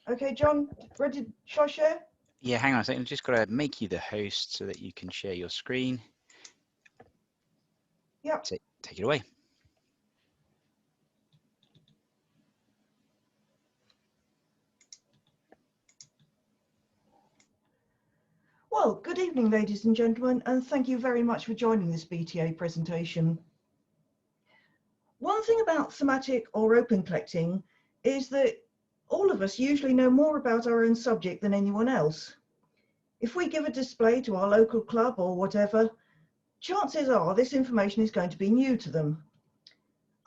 Okay, John, ready? Shall I share? Yeah, hang on a second. I've just got to make you the host so that you can share your screen. Yep. Take it away. Well, good evening, ladies and gentlemen, and thank you very much for joining this BTA presentation. One thing about thematic or open collecting is that all of us usually know more about our own subject than anyone else. If we give a display to our local club or whatever, chances are this information is going to be new to them.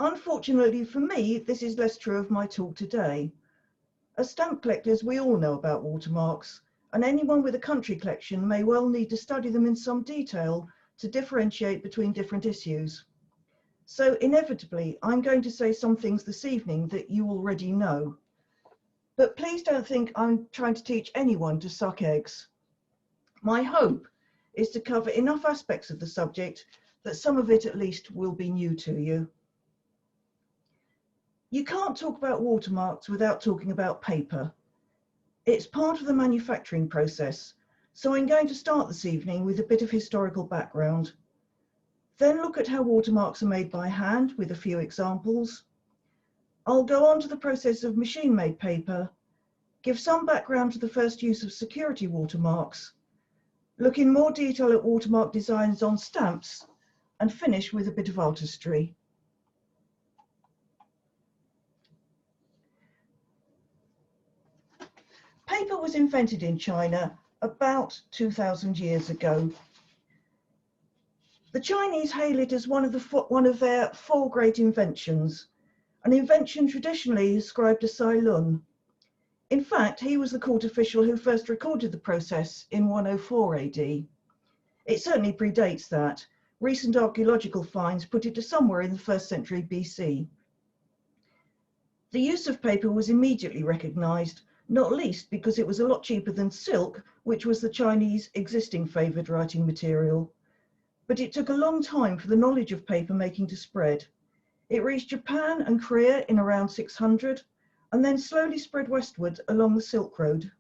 Unfortunately for me, this is less true of my talk today. As stamp collectors, we all know about watermarks, and anyone with a country collection may well need to study them in some detail to differentiate between different issues. So inevitably, I'm going to say some things this evening that you already know. But please don't think I'm trying to teach anyone to suck eggs. My hope is to cover enough aspects of the subject that some of it at least will be new to you. You can't talk about watermarks without talking about paper. It's part of the manufacturing process, so I'm going to start this evening with a bit of historical background. Then look at how watermarks are made by hand with a few examples. I'll go on to the process of machine-made paper, give some background to the first use of security watermarks, look in more detail at watermark designs on stamps, and finish with a bit of artistry. Paper was invented in China about 2,000 years ago. The Chinese hail it as one of their four great inventions, an invention traditionally ascribed to Sai Lun. In fact, he was the court official who first recorded the process in 104 AD. It certainly predates that. Recent archaeological finds put it to somewhere in the 1st century BC. The use of paper was immediately recognized, not least because it was a lot cheaper than silk, which was the Chinese existing favored writing material. But it took a long time for the knowledge of paper making to spread. It reached Japan and Korea in around 600, and then slowly spread westward along the Silk Road.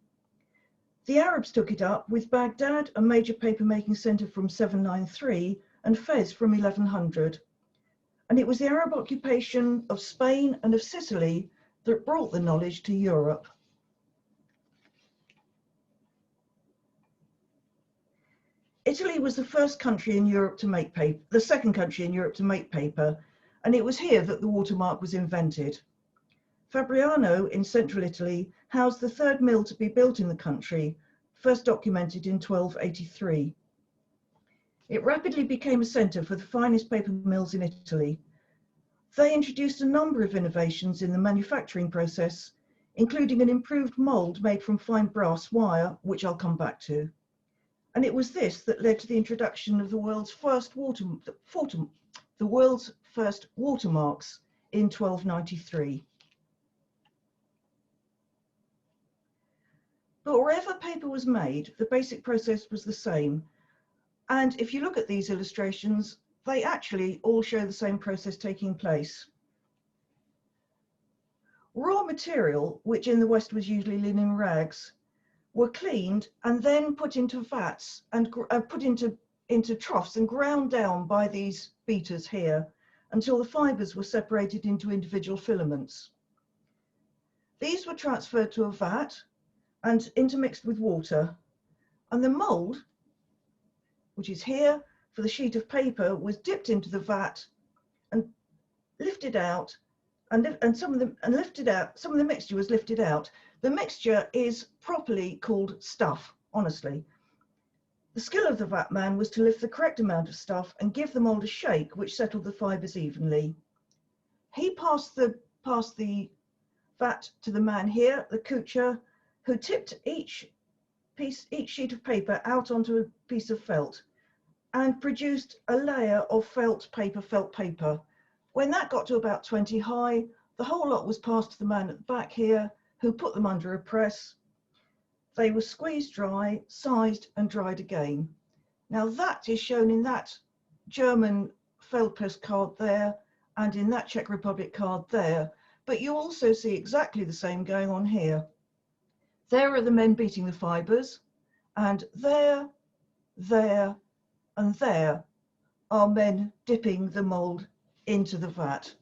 The Arabs took it up, with Baghdad, a major paper-making centre, from 793, and Fez from 1100. And it was the Arab occupation of Spain and of Sicily that brought the knowledge to Europe. Italy was the first country in Europe to make paper, the second country in Europe to make paper, and it was here that the watermark was invented. Fabriano in central Italy housed the third mill to be built in the country, first documented in 1283. It rapidly became a centre for the finest paper mills in Italy. They introduced a number of innovations in the manufacturing process, including an improved mould made from fine brass wire, which I'll come back to. And it was this that led to the introduction of the world's first watermarks in 1293. But wherever paper was made, the basic process was the same. And if you look at these illustrations, they actually all show the same process taking place. Raw material, which in the West was usually linen rags, were cleaned and then put into vats and put into troughs and ground down by these beaters here until the fibres were separated into individual filaments. These were transferred to a vat and intermixed with water, and the mould, which is here for the sheet of paper, was dipped into the vat and lifted out, and some of the mixture was lifted out. The mixture is properly called stuff, honestly. The skill of the vat man was to lift the correct amount of stuff and give the mould a shake, which settled the fibres evenly. He passed the vat to the man here, the kucher, who tipped each sheet of paper out onto a piece of felt and produced a layer of felt paper. When that got to about 20 high, the whole lot was passed to the man at the back here, who put them under a press. They were squeezed dry, sized and dried again. Now that is shown in that German Feldpress card there and in that Czech Republic card there, but you also see exactly the same going on here. There are the men beating the fibres, and there, and there are men dipping the mould into the vat.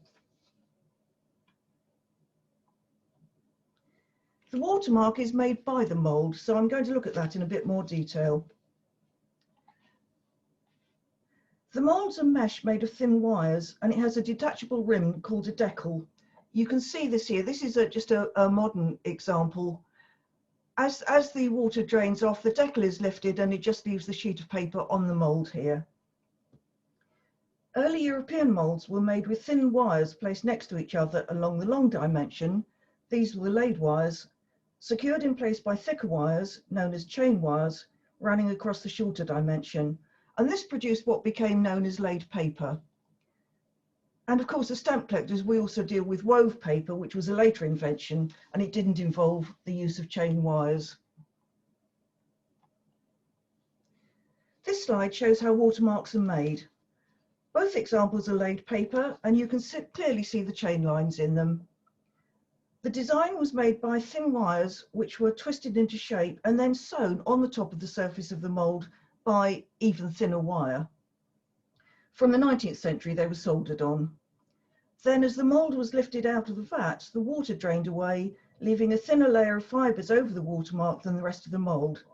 The watermark is made by the mould, so I'm going to look at that in a bit more detail. The mould's a mesh made of thin wires, and it has a detachable rim called a decal. You can see this here. This is just a modern example. As the water drains off, the decal is lifted and it just leaves the sheet of paper on the mould here. Early European moulds were made with thin wires placed next to each other along the long dimension. These were the laid wires, secured in place by thicker wires, known as chain wires, running across the shorter dimension. And this produced what became known as laid paper. And of course, as stamp collectors, we also deal with wove paper, which was a later invention, and it didn't involve the use of chain wires. This slide shows how watermarks are made. Both examples are laid paper, and you can clearly see the chain lines in them. The design was made by thin wires, which were twisted into shape and then sewn on the top of the surface of the mould by even thinner wire. From the 19th century, they were soldered on. Then, as the mould was lifted out of the vat, the water drained away, leaving a thinner layer of fibres over the watermark than the rest of the mould.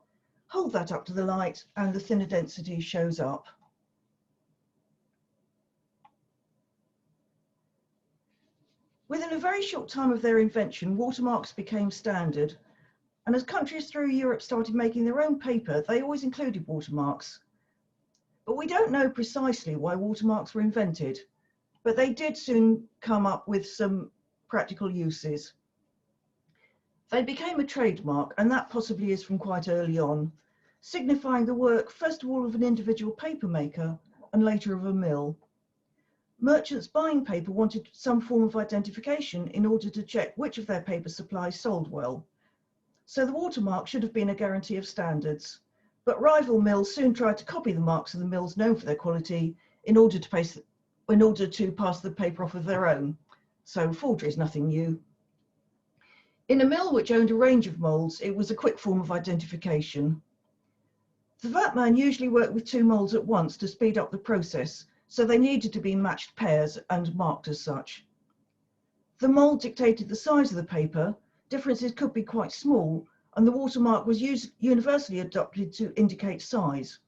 Hold that up to the light and the thinner density shows up. Within a very short time of their invention, watermarks became standard. And as countries through Europe started making their own paper, they always included watermarks. But we don't know precisely why watermarks were invented, but they did soon come up with some practical uses. They became a trademark, and that possibly is from quite early on, signifying the work first of all of an individual paper maker and later of a mill. Merchants buying paper wanted some form of identification in order to check which of their paper supplies sold well. So the watermark should have been a guarantee of standards, but rival mills soon tried to copy the marks of the mills known for their quality in order to pass the paper off of their own. So forgery is nothing new. In a mill which owned a range of moulds, it was a quick form of identification. The vatman usually worked with two moulds at once to speed up the process, so they needed to be in matched pairs and marked as such. The mould dictated the size of the paper. Differences could be quite small, and the watermark was universally adopted to indicate size.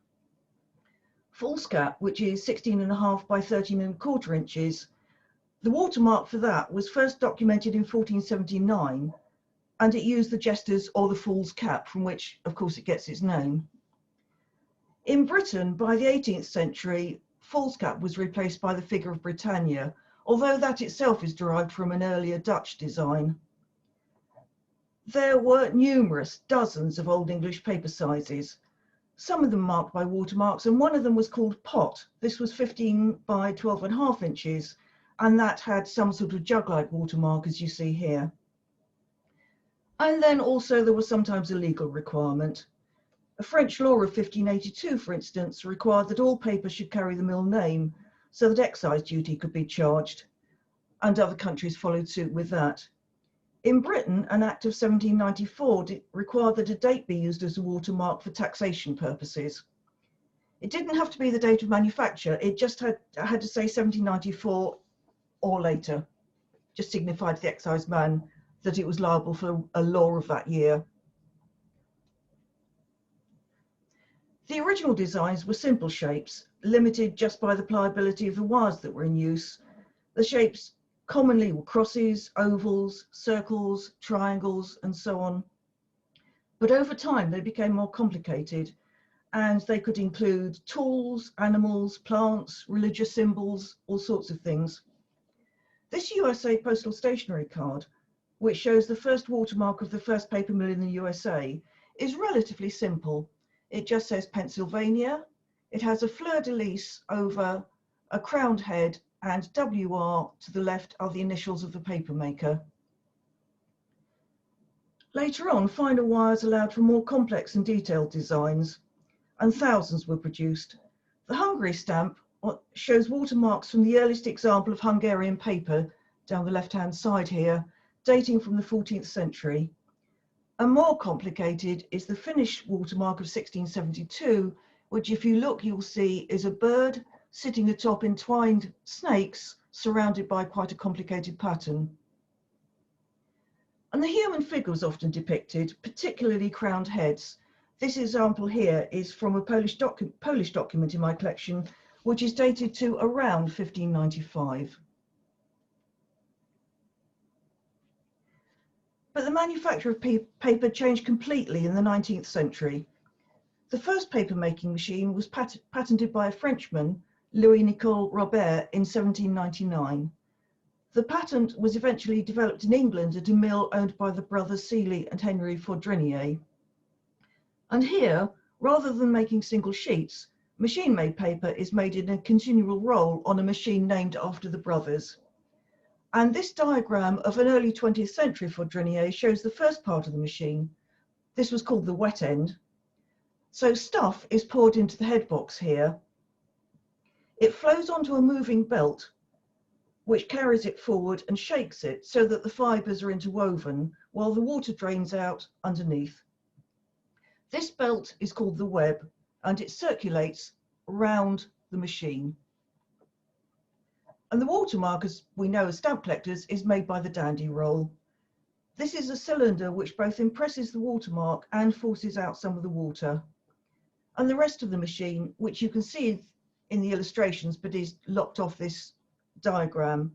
Foolscap, which is 16.5 by 13.25 inches, the watermark for that was first documented in 1479, and it used the jester's or the fool's cap, from which, of course, it gets its name. In Britain, by the 18th century, foolscap was replaced by the figure of Britannia, although that itself is derived from an earlier Dutch design. There were numerous dozens of Old English paper sizes, some of them marked by watermarks, and one of them was called pot. This was 15 by 12.5 inches, and that had some sort of jug-like watermark, as you see here. And then also there was sometimes a legal requirement. A French law of 1582, for instance, required that all paper should carry the mill name so that excise duty could be charged, and other countries followed suit with that. In Britain, an Act of 1794 required that a date be used as a watermark for taxation purposes. It didn't have to be the date of manufacture, it just had to say 1794 or later. Just signified to the excise man that it was liable for a law of that year. The original designs were simple shapes, limited just by the pliability of the wires that were in use. The shapes commonly were crosses, ovals, circles, triangles, and so on. But over time, they became more complicated, and they could include tools, animals, plants, religious symbols, all sorts of things. This USA postal stationery card, which shows the first watermark of the first paper mill in the USA, is relatively simple. It just says Pennsylvania. It has a fleur-de-lis over a crowned head, and WR to the left are the initials of the paper maker. Later on, finer wires allowed for more complex and detailed designs, and thousands were produced. The Hungary stamp shows watermarks from the earliest example of Hungarian paper, down the left-hand side here, dating from the 14th century. And more complicated is the Finnish watermark of 1672, which if you look, you'll see is a bird sitting atop entwined snakes surrounded by quite a complicated pattern. And the human figure was often depicted, particularly crowned heads. This example here is from a Polish document in my collection, which is dated to around 1595. But the manufacture of paper changed completely in the 19th century. The first paper-making machine was patented by a Frenchman, Louis-Nicole Robert, in 1799. The patent was eventually developed in England at a mill owned by the brothers Seeley and Henry Fourdrinier. And here, rather than making single sheets, machine-made paper is made in a continual roll on a machine named after the brothers. And this diagram of an early 20th century Fourdrinier shows the first part of the machine. This was called the wet end. So stuff is poured into the head box here. It flows onto a moving belt, which carries it forward and shakes it so that the fibres are interwoven while the water drains out underneath. This belt is called the web, and it circulates around the machine. And the watermark, as we know as stamp collectors, is made by the dandy roll. This is a cylinder which both impresses the watermark and forces out some of the water. And the rest of the machine, which you can see in the illustrations but is locked off this diagram,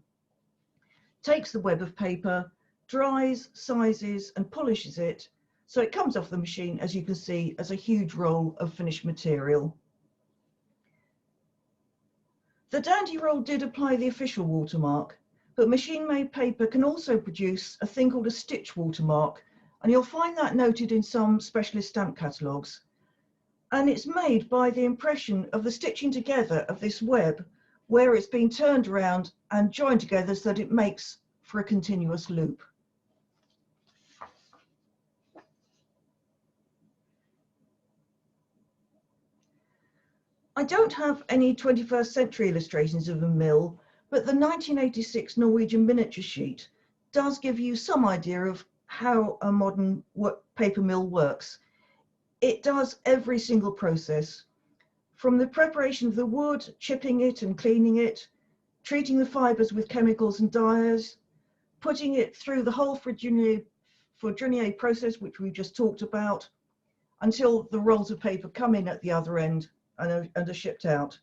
takes the web of paper, dries, sizes and polishes it, so it comes off the machine, as you can see, as a huge roll of finished material. The dandy roll did apply the official watermark, but machine-made paper can also produce a thing called a stitch watermark, and you'll find that noted in some specialist stamp catalogues. And it's made by the impression of the stitching together of this web, where it's been turned around and joined together so that it makes for a continuous loop. I don't have any 21st century illustrations of a mill, but the 1986 Norwegian miniature sheet does give you some idea of how a modern paper mill works. It does every single process, from the preparation of the wood, chipping it and cleaning it, treating the fibres with chemicals and dyers, putting it through the whole Fourdrinier process, which we just talked about, until the rolls of paper come in at the other end and are shipped out.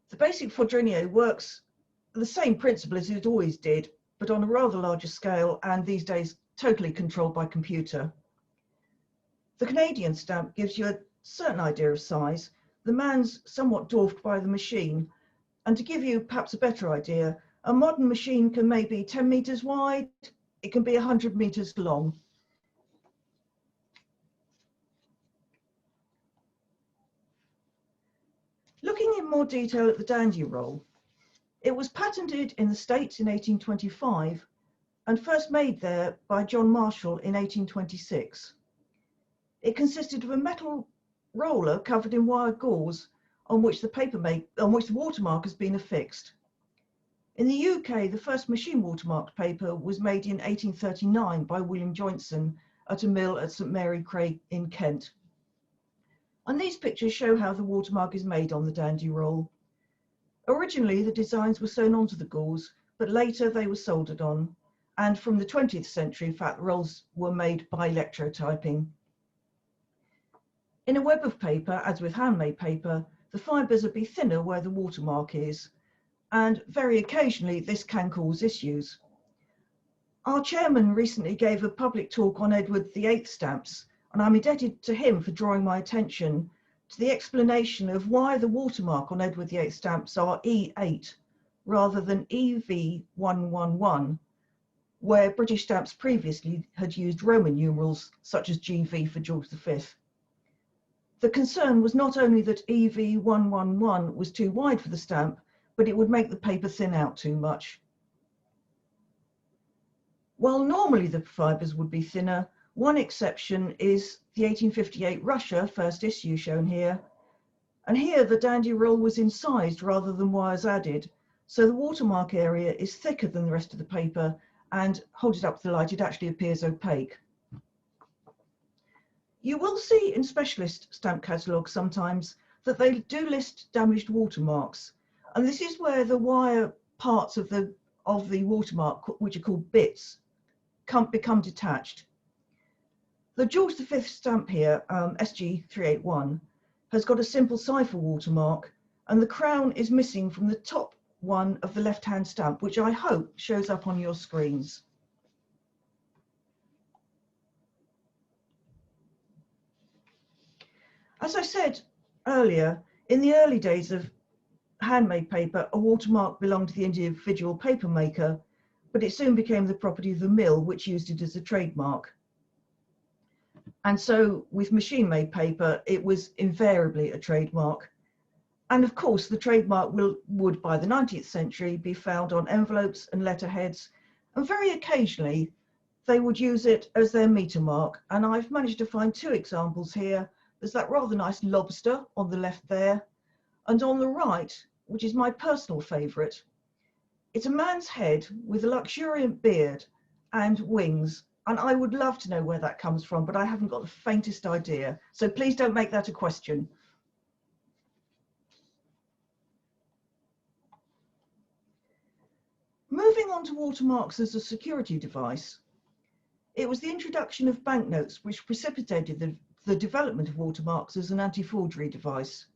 The basic Fourdrinier works the same principle as it always did, but on a rather larger scale, and these days totally controlled by computer. The Canadian stamp gives you a certain idea of size. The man's somewhat dwarfed by the machine, and to give you perhaps a better idea, a modern machine can maybe 10 meters wide, it can be 100 meters long. Looking in more detail at the dandy roll, it was patented in the States in 1825 and first made there by John Marshall in 1826. It consisted of a metal roller covered in wire gauze on which the watermark has been affixed. In the UK, the first machine watermarked paper was made in 1839 by William Joynson at a mill at St Mary Craig in Kent. And these pictures show how the watermark is made on the dandy roll. Originally, the designs were sewn onto the gauze, but later they were soldered on. And from the 20th century, in fact, the rolls were made by electrotyping. In a web of paper, as with handmade paper, the fibres will be thinner where the watermark is, and very occasionally this can cause issues. Our chairman recently gave a public talk on Edward VIII stamps, and I'm indebted to him for drawing my attention to the explanation of why the watermark on Edward VIII stamps are E8 rather than EV111, where British stamps previously had used Roman numerals such as GV for George V. The concern was not only that EV111 was too wide for the stamp, but it would make the paper thin out too much. While normally the fibres would be thinner, one exception is the 1858 Russia first issue shown here. And here the dandy roll was incised rather than wires added, so the watermark area is thicker than the rest of the paper, and hold it up to the light, it actually appears opaque. You will see in specialist stamp catalogues sometimes that they do list damaged watermarks, and this is where the wire parts of the watermark, which are called bits, become detached. The George V stamp here, SG381, has got a simple cipher watermark, and the crown is missing from the top one of the left-hand stamp, which I hope shows up on your screens. As I said earlier, in the early days of handmade paper, a watermark belonged to the individual paper maker, but it soon became the property of the mill, which used it as a trademark. And so with machine-made paper, it was invariably a trademark. And of course, the trademark would, by the 19th century, be found on envelopes and letterheads, and very occasionally, they would use it as their meter mark. And I've managed to find two examples here. There's that rather nice lobster on the left there, and on the right, which is my personal favourite, it's a man's head with a luxuriant beard and wings, and I would love to know where that comes from, but I haven't got the faintest idea, so please don't make that a question. Moving on to watermarks as a security device, it was the introduction of banknotes which precipitated the development of watermarks as an anti-forgery device.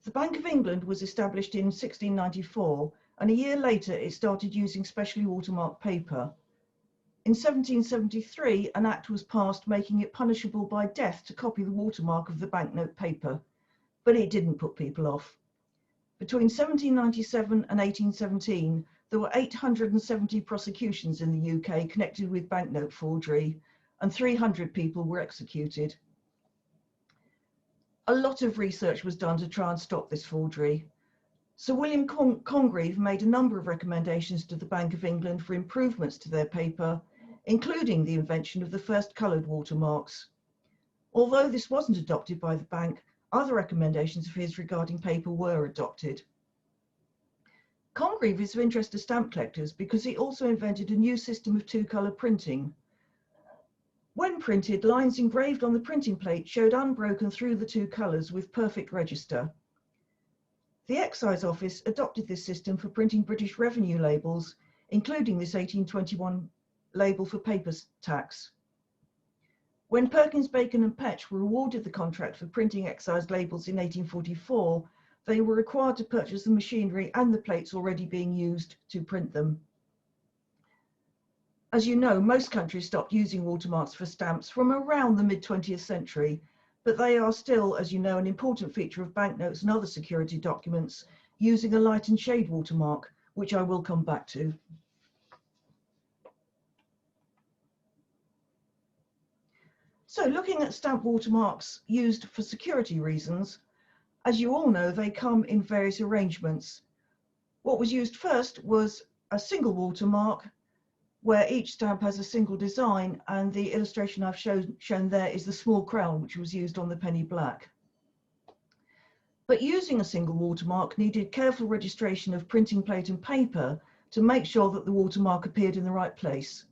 The Bank of England was established in 1694, and a year later it started using specially watermarked paper. In 1773, an act was passed making it punishable by death to copy the watermark of the banknote paper, but it didn't put people off. Between 1797 and 1817, there were 870 prosecutions in the UK connected with banknote forgery, and 300 people were executed. A lot of research was done to try and stop this forgery. Sir William Congreve made a number of recommendations to the Bank of England for improvements to their paper, including the invention of the first coloured watermarks. Although this wasn't adopted by the bank, other recommendations of his regarding paper were adopted. Congreve is of interest to stamp collectors because he also invented a new system of two-colour printing. When printed, lines engraved on the printing plate showed unbroken through the two colours with perfect register. The Excise Office adopted this system for printing British revenue labels, including this 1821 label for paper tax. When Perkins, Bacon and Petch were awarded the contract for printing excise labels in 1844, they were required to purchase the machinery and the plates already being used to print them. As you know, most countries stopped using watermarks for stamps from around the mid-20th century, but they are still, as you know, an important feature of banknotes and other security documents, using a light and shade watermark, which I will come back to. So looking at stamp watermarks used for security reasons, as you all know, they come in various arrangements. What was used first was a single watermark, where each stamp has a single design, and the illustration I've shown there is the small crown which was used on the penny black. But using a single watermark needed careful registration of printing plate and paper to make sure that the watermark appeared in the right place.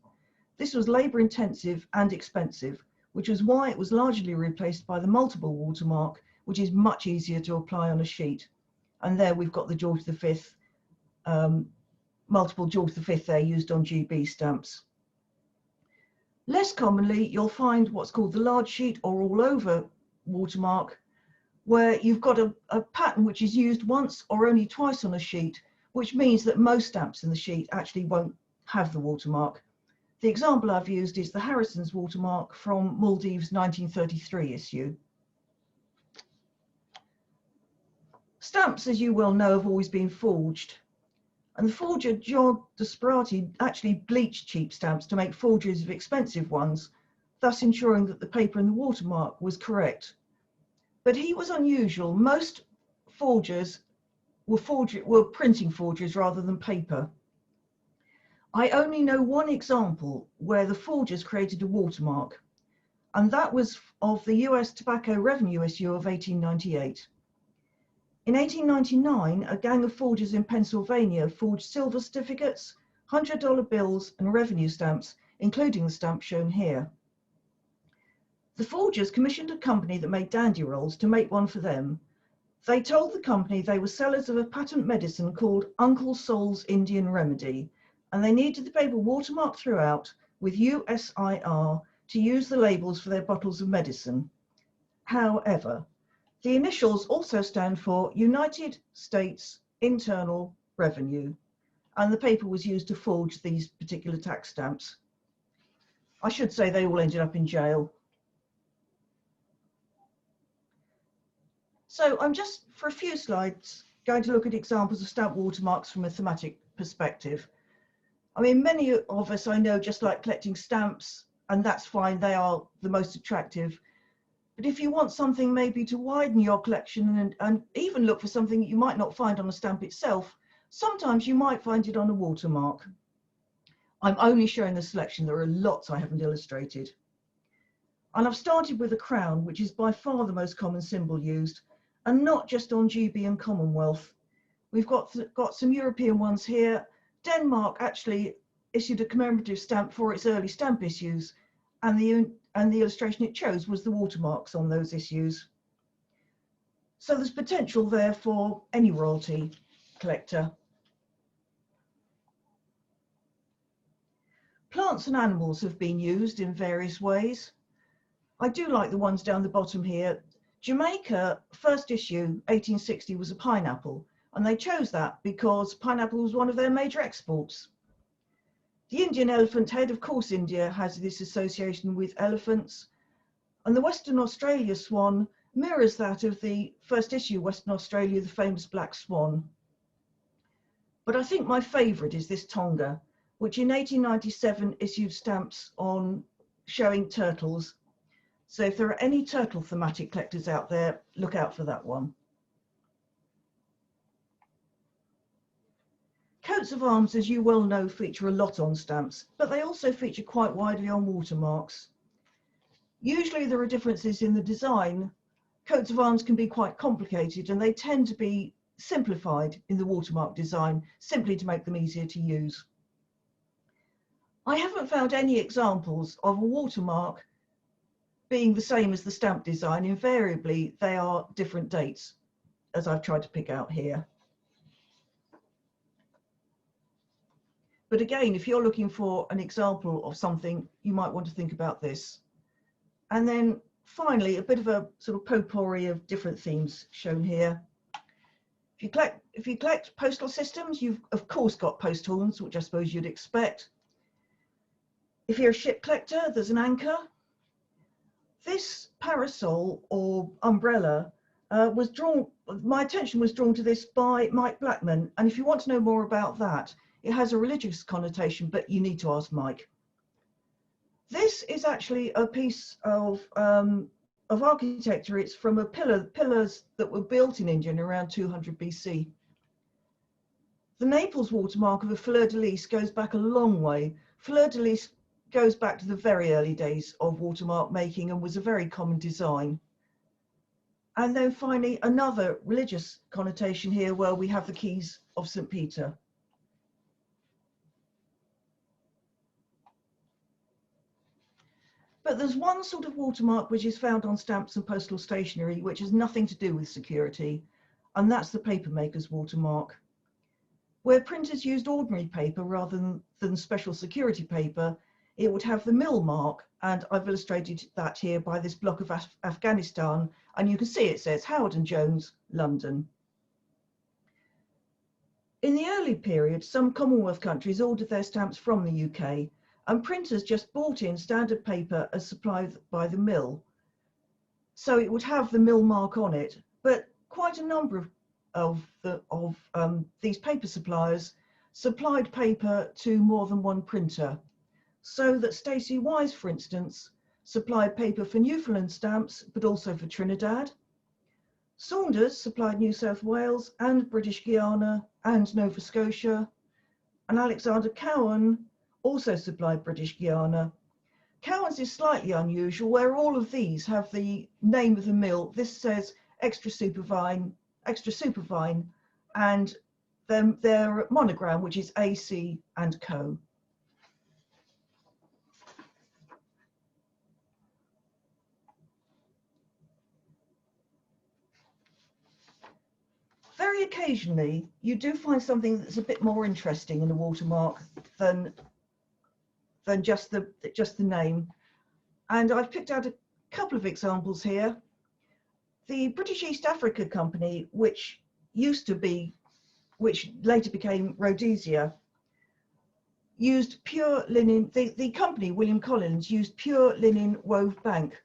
This was labour intensive and expensive, which was why it was largely replaced by the multiple watermark, which is much easier to apply on a sheet. And there we've got the George V, multiple George V there used on GB stamps. Less commonly, you'll find what's called the large sheet or all over watermark, where you've got a pattern which is used once or only twice on a sheet, which means that most stamps in the sheet actually won't have the watermark. The example I've used is the Harrison's watermark from Maldives 1933 issue. Stamps, as you well know, have always been forged. And the forger John Desperati actually bleached cheap stamps to make forgeries of expensive ones, thus ensuring that the paper and the watermark was correct. But he was unusual. Most forgers were printing forgeries rather than paper. I only know one example where the forgers created a watermark, and that was of the US tobacco revenue issue of 1898. In 1899, a gang of forgers in Pennsylvania forged silver certificates, $100 bills and revenue stamps, including the stamp shown here. The forgers commissioned a company that made dandy rolls to make one for them. They told the company they were sellers of a patent medicine called Uncle Sol's Indian Remedy, and they needed the paper watermarked throughout with USIR to use the labels for their bottles of medicine. However, the initials also stand for United States Internal Revenue, and the paper was used to forge these particular tax stamps. I should say they all ended up in jail. So I'm just, for a few slides, going to look at examples of stamp watermarks from a thematic perspective. I mean, many of us I know just like collecting stamps, and that's fine, they are the most attractive. But if you want something maybe to widen your collection and even look for something that you might not find on a stamp itself, sometimes you might find it on a watermark. I'm only showing a selection, there are lots I haven't illustrated. And I've started with a crown, which is by far the most common symbol used, and not just on GB and Commonwealth. We've got some European ones here. Denmark actually issued a commemorative stamp for its early stamp issues, and the illustration it chose was the watermarks on those issues. So there's potential there for any royalty collector. Plants and animals have been used in various ways. I do like the ones down the bottom here. Jamaica, first issue, 1860, was a pineapple, and they chose that because pineapple was one of their major exports. The Indian elephant head, of course, India has this association with elephants, and the Western Australia swan mirrors that of the first issue, Western Australia, the famous black swan. But I think my favourite is this Tonga, which in 1897 issued stamps on showing turtles. So if there are any turtle thematic collectors out there, look out for that one. Coats of arms, as you well know, feature a lot on stamps, but they also feature quite widely on watermarks. Usually there are differences in the design. Coats of arms can be quite complicated, and they tend to be simplified in the watermark design, simply to make them easier to use. I haven't found any examples of a watermark being the same as the stamp design. Invariably, they are different dates, as I've tried to pick out here. But again, if you're looking for an example of something, you might want to think about this. And then finally, a bit of a sort of potpourri of different themes shown here. If you collect postal systems, you've of course got post horns, which I suppose you'd expect. If you're a ship collector, there's an anchor. This parasol or umbrella was drawn, my attention was drawn to this by Mike Blackman. And if you want to know more about that, it has a religious connotation, but you need to ask Mike. This is actually a piece of architecture. It's from pillars that were built in India in around 200 BC. The Naples watermark of a fleur-de-lis goes back a long way. Fleur-de-lis goes back to the very early days of watermark making and was a very common design. And then finally, another religious connotation here where we have the keys of St. Peter. But there's one sort of watermark which is found on stamps and postal stationery, which has nothing to do with security, and that's the papermaker's watermark. Where printers used ordinary paper rather than special security paper, it would have the mill mark, and I've illustrated that here by this block of Afghanistan, and you can see it says Howard and Jones, London. In the early period, some Commonwealth countries ordered their stamps from the UK, and printers just bought in standard paper as supplied by the mill. So it would have the mill mark on it, but quite a number of these paper suppliers supplied paper to more than one printer. So that Stacey Wise, for instance, supplied paper for Newfoundland stamps, but also for Trinidad. Saunders supplied New South Wales and British Guiana and Nova Scotia, and Alexander Cowan also supplied British Guiana. Cowan's is slightly unusual, where all of these have the name of the mill. This says extra superfine, and their monogram, which is AC and Co. occasionally you do find something that's a bit more interesting in a watermark than just the name. And I've picked out a couple of examples here. The British East Africa Company, which later became Rhodesia, used pure linen. The company, William Collins, used pure linen wove bank.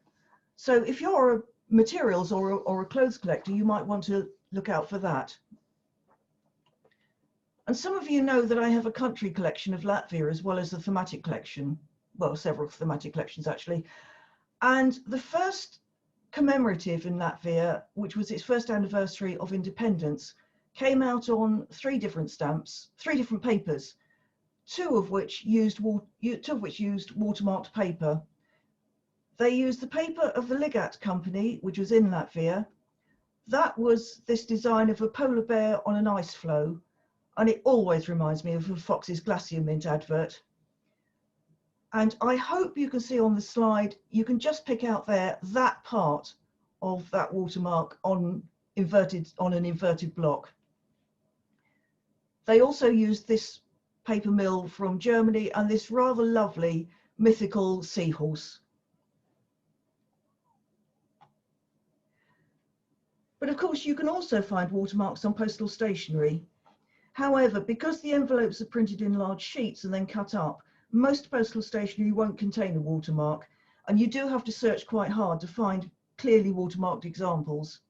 So if you're a materials or a clothes collector, you might want to look out for that. And some of you know that I have a country collection of Latvia as well as a thematic collection, well, several thematic collections actually. And the first commemorative in Latvia, which was its first anniversary of independence, came out on 3 different stamps, 3 different papers, two of which used watermarked paper. They used the paper of the Ligat Company, which was in Latvia. That was this design of a polar bear on an ice floe, and it always reminds me of a Fox's Glacier Mint advert. And I hope you can see on the slide, you can just pick out there that part of that watermark on an inverted block. They also used this paper mill from Germany and this rather lovely mythical seahorse. But of course, you can also find watermarks on postal stationery. However, because the envelopes are printed in large sheets and then cut up, most postal stationery won't contain a watermark, and you do have to search quite hard to find clearly watermarked examples.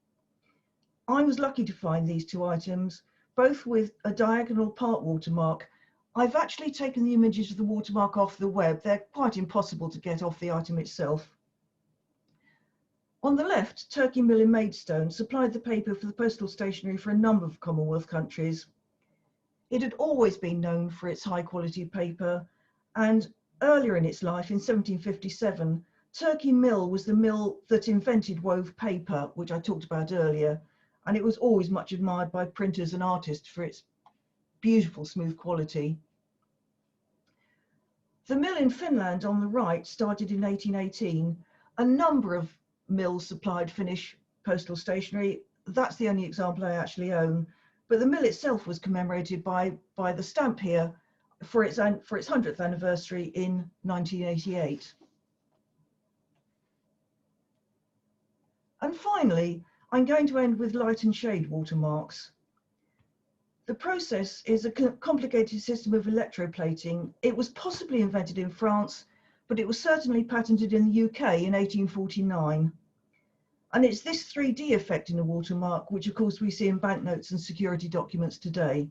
I was lucky to find these 2 items, both with a diagonal part watermark. I've actually taken the images of the watermark off the web. They're quite impossible to get off the item itself. On the left, Turkey Mill in Maidstone supplied the paper for the postal stationery for a number of Commonwealth countries. It had always been known for its high quality paper, and earlier in its life, in 1757, Turkey Mill was the mill that invented wove paper, which I talked about earlier, and it was always much admired by printers and artists for its beautiful smooth quality. The mill in Finland on the right started in 1818. A number of mills supplied Finnish postal stationery. That's the only example I actually own, but the mill itself was commemorated by the stamp here for its 100th anniversary in 1988. And finally, I'm going to end with light and shade watermarks. The process is a complicated system of electroplating. It was possibly invented in France, but it was certainly patented in the UK in 1849. And it's this 3D effect in a watermark, which of course we see in banknotes and security documents today.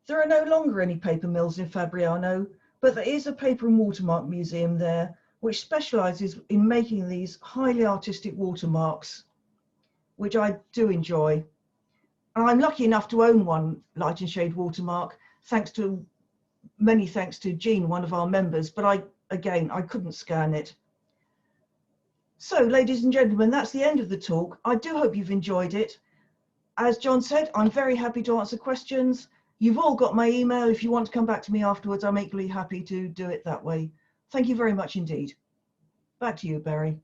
There are no longer any paper mills in Fabriano, but there is a paper and watermark museum there, which specialises in making these highly artistic watermarks, which I do enjoy. And I'm lucky enough to own one light and shade watermark, many thanks to Jean, one of our members, but I couldn't scan it. So, ladies and gentlemen, that's the end of the talk. I do hope you've enjoyed it. As John said, I'm very happy to answer questions. You've all got my email. If you want to come back to me afterwards, I'm equally happy to do it that way. Thank you very much indeed. Back to you, Barry.